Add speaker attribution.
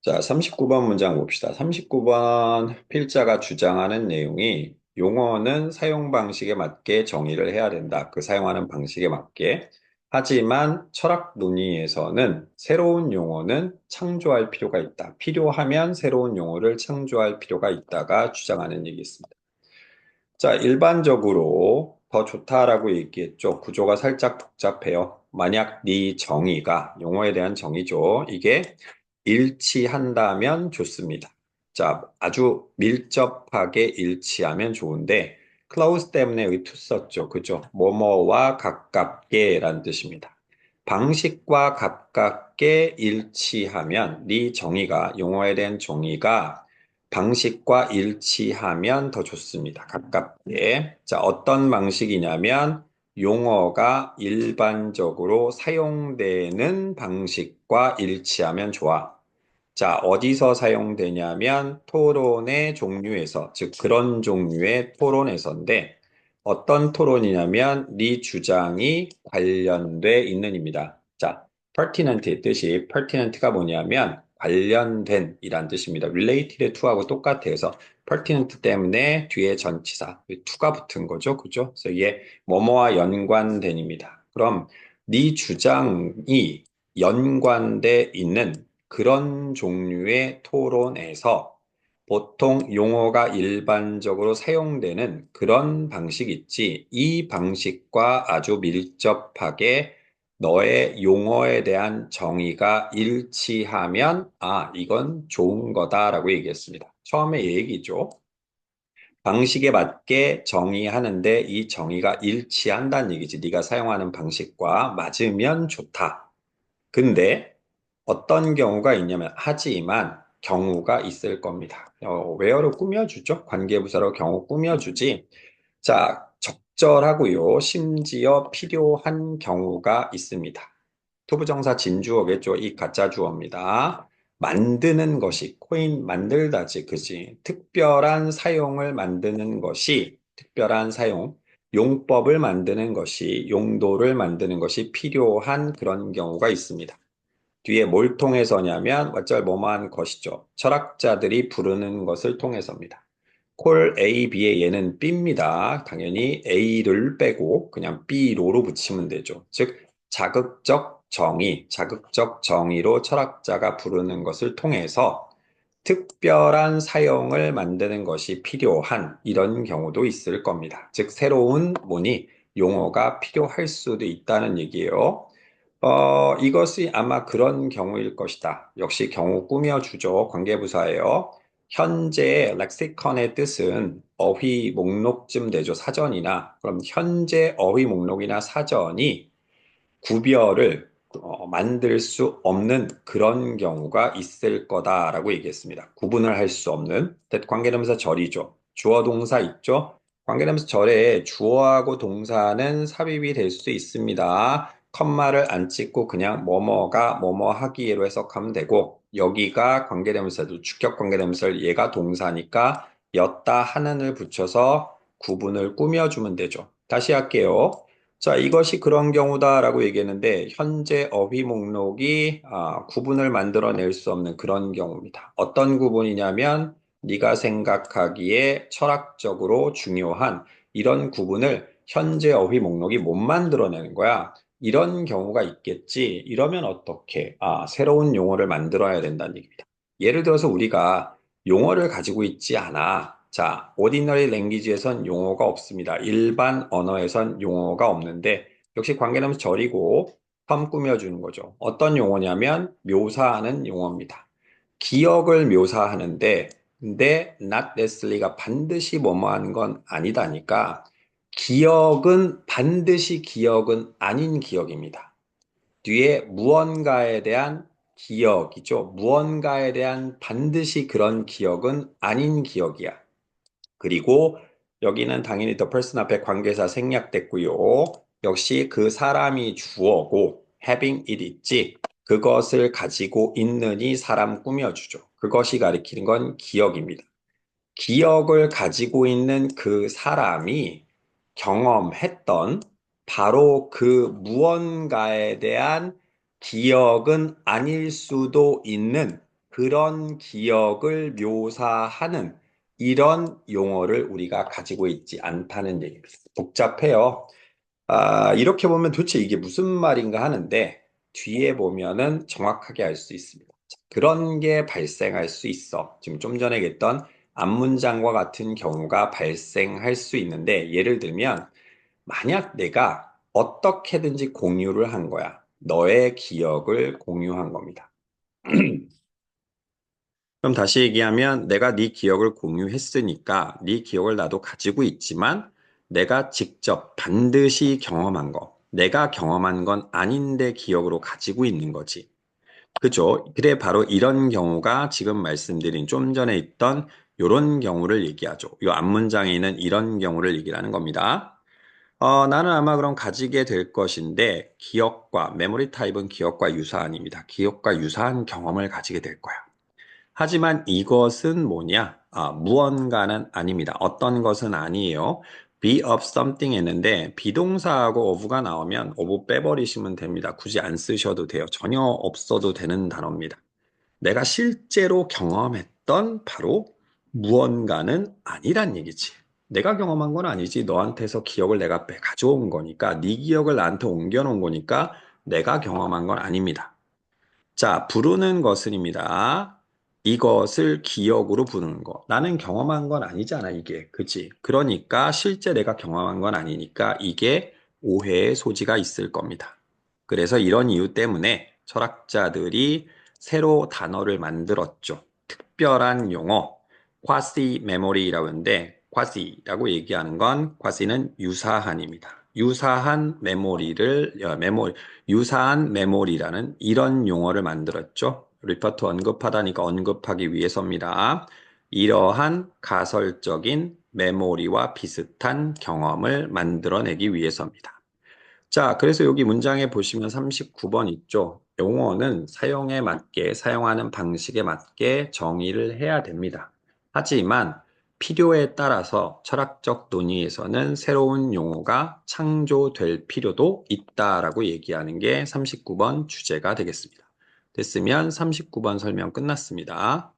Speaker 1: 자, 39번 문장 봅시다. 39번 필자가 주장하는 내용이 용어는 사용 방식에 맞게 정의를 해야 된다. 그 사용하는 방식에 맞게. 하지만 철학 논의에서는 새로운 용어는 창조할 필요가 있다. 필요하면 새로운 용어를 창조할 필요가 있다가 주장하는 얘기 있습니다. 자, 일반적으로 더 좋다라고 얘기했죠. 구조가 살짝 복잡해요. 만약 네 정의가, 용어에 대한 정의죠. 이게 일치한다면 좋습니다. 자, 아주 밀접하게 일치하면 좋은데, 클라우스 때문에 의투 썼죠. 그죠? 뭐뭐와 가깝게라는 뜻입니다. 방식과 가깝게 일치하면, 네 정의가, 용어에 대한 정의가 방식과 일치하면 더 좋습니다. 가깝게. 자, 어떤 방식이냐면 용어가 일반적으로 사용되는 방식과 일치하면 좋아. 자, 어디서 사용되냐면 토론의 종류에서, 즉 그런 종류의 토론에서인데 어떤 토론이냐면 네 주장이 관련돼 있는입니다. 자, pertinent의 뜻이 pertinent가 뭐냐면 관련된 이란 뜻입니다. related to하고 똑같아요. 그래서 pertinent 때문에 뒤에 전치사 to가 붙은 거죠. 그죠? 그래서 이게 뭐뭐와 연관된입니다. 그럼 네 주장이 연관돼 있는 그런 종류의 토론에서 보통 용어가 일반적으로 사용되는 그런 방식 있지, 이 방식과 아주 밀접하게 너의 용어에 대한 정의가 일치하면, 아, 이건 좋은 거다라고 얘기했습니다. 처음에 얘기죠. 방식에 맞게 정의하는데 이 정의가 일치한다는 얘기지. 네가 사용하는 방식과 맞으면 좋다. 근데 어떤 경우가 있냐면, 하지만 경우가 있을 겁니다. where로 꾸며주죠. 관계부사로 경우 꾸며주지. 자, 적절하고요. 심지어 필요한 경우가 있습니다. 투부정사 진주어겠죠. 이 가짜 주어입니다. 만드는 것이, 코인 만들다지, 그지? 특별한 사용을 만드는 것이, 특별한 사용, 용법을 만드는 것이, 용도를 만드는 것이 필요한 그런 경우가 있습니다. 뒤에 뭘 통해서냐면 어쩔 뭐뭐한 것이죠. 철학자들이 부르는 것을 통해서입니다. 콜 A, B의 얘는 B입니다. 당연히 A를 빼고 그냥 B로로 붙이면 되죠. 즉 자극적 정의, 자극적 정의로 철학자가 부르는 것을 통해서 특별한 사용을 만드는 것이 필요한 이런 경우도 있을 겁니다. 즉 새로운 뭐니 용어가 필요할 수도 있다는 얘기예요. 이것이 아마 그런 경우일 것이다. 역시 경우 꾸며주죠. 관계부사예요. 현재 렉시컨의 뜻은 어휘 목록쯤 되죠. 사전이나. 그럼 현재 어휘 목록이나 사전이 구별을 만들 수 없는 그런 경우가 있을 거다라고 얘기했습니다. 구분을 할 수 없는 관계대명사 절이죠. 주어 동사 있죠. 관계대명사 절에 주어하고 동사는 삽입이 될 수 있습니다. 컴마를 안 찍고 그냥 뭐뭐가 뭐뭐 하기로 해석하면 되고 여기가 관계대명사도 주격 관계대명사를 얘가 동사니까 였다 하는을 붙여서 구분을 꾸며주면 되죠. 다시 할게요. 자, 이것이 그런 경우다라고 얘기했는데 현재 어휘 목록이 구분을 만들어낼 수 없는 그런 경우입니다. 어떤 구분이냐면 네가 생각하기에 철학적으로 중요한 이런 구분을 현재 어휘 목록이 못 만들어내는 거야. 이런 경우가 있겠지. 이러면 어떻게? 새로운 용어를 만들어야 된다는 얘기입니다. 예를 들어서 우리가 용어를 가지고 있지 않아. 자, ordinary language에선 용어가 없습니다. 일반 언어에선 용어가 없는데 역시 관계대명사 절이고 텀 꾸며주는 거죠. 어떤 용어냐면 묘사하는 용어입니다. 기억을 묘사하는데 근데 not necessary가 반드시 뭐뭐한 건 아니다니까 기억은 반드시 기억은 아닌 기억입니다. 뒤에 무언가에 대한 기억이죠. 무언가에 대한 반드시 그런 기억은 아닌 기억이야. 그리고 여기는 당연히 the person 앞에 관계사 생략됐고요. 역시 그 사람이 주어고 having it 있지. 그것을 가지고 있느니 사람 꾸며주죠. 그것이 가리키는 건 기억입니다. 기억을 가지고 있는 그 사람이 경험했던 바로 그 무언가에 대한 기억은 아닐 수도 있는 그런 기억을 묘사하는 이런 용어를 우리가 가지고 있지 않다는 얘기입니다. 복잡해요. 이렇게 보면 도대체 이게 무슨 말인가 하는데 뒤에 보면은 정확하게 알 수 있습니다. 자, 그런 게 발생할 수 있어. 지금 좀 전에 얘기했던 앞문장과 같은 경우가 발생할 수 있는데 예를 들면 만약 내가 어떻게든지 공유를 한 거야. 너의 기억을 공유한 겁니다. 그럼 다시 얘기하면 내가 네 기억을 공유했으니까 네 기억을 나도 가지고 있지만 내가 직접 반드시 경험한 거, 내가 경험한 건 아닌데 기억으로 가지고 있는 거지. 그죠? 그래 바로 이런 경우가 지금 말씀드린 좀 전에 있던 이런 경우를 얘기하죠. 이 앞문장에 있는 이런 경우를 얘기하는 겁니다. 나는 아마 그럼 가지게 될 것인데 기억과 메모리 타입은 기억과 유사한입니다. 기억과 유사한 경험을 가지게 될 거야. 하지만 이것은 뭐냐? 무언가는 아닙니다. 어떤 것은 아니에요. be of something 했는데 비동사하고 of가 나오면 of 빼버리시면 됩니다. 굳이 안 쓰셔도 돼요. 전혀 없어도 되는 단어입니다. 내가 실제로 경험했던 바로 무언가는 아니란 얘기지. 내가 경험한 건 아니지. 너한테서 기억을 내가 가져온 거니까, 네 기억을 나한테 옮겨놓은 거니까 내가 경험한 건 아닙니다. 자, 부르는 것은입니다. 이것을 기억으로 부르는 거. 나는 경험한 건 아니잖아, 이게. 그치? 그러니까 실제 내가 경험한 건 아니니까 이게 오해의 소지가 있을 겁니다. 그래서 이런 이유 때문에 철학자들이 새로 단어를 만들었죠. 특별한 용어, quasi memory라고 하는데, quasi라고 얘기하는 건, quasi는 유사한입니다. 유사한 메모리를, 유사한 메모리라는 이런 용어를 만들었죠. 리퍼트 언급하다니까 언급하기 위해서입니다. 이러한 가설적인 메모리와 비슷한 경험을 만들어내기 위해서입니다. 자, 그래서 여기 문장에 보시면 39번 있죠. 용어는 사용에 맞게, 사용하는 방식에 맞게 정의를 해야 됩니다. 하지만 필요에 따라서 철학적 논의에서는 새로운 용어가 창조될 필요도 있다라고 얘기하는 게 39번 주제가 되겠습니다. 됐으면 39번 설명 끝났습니다.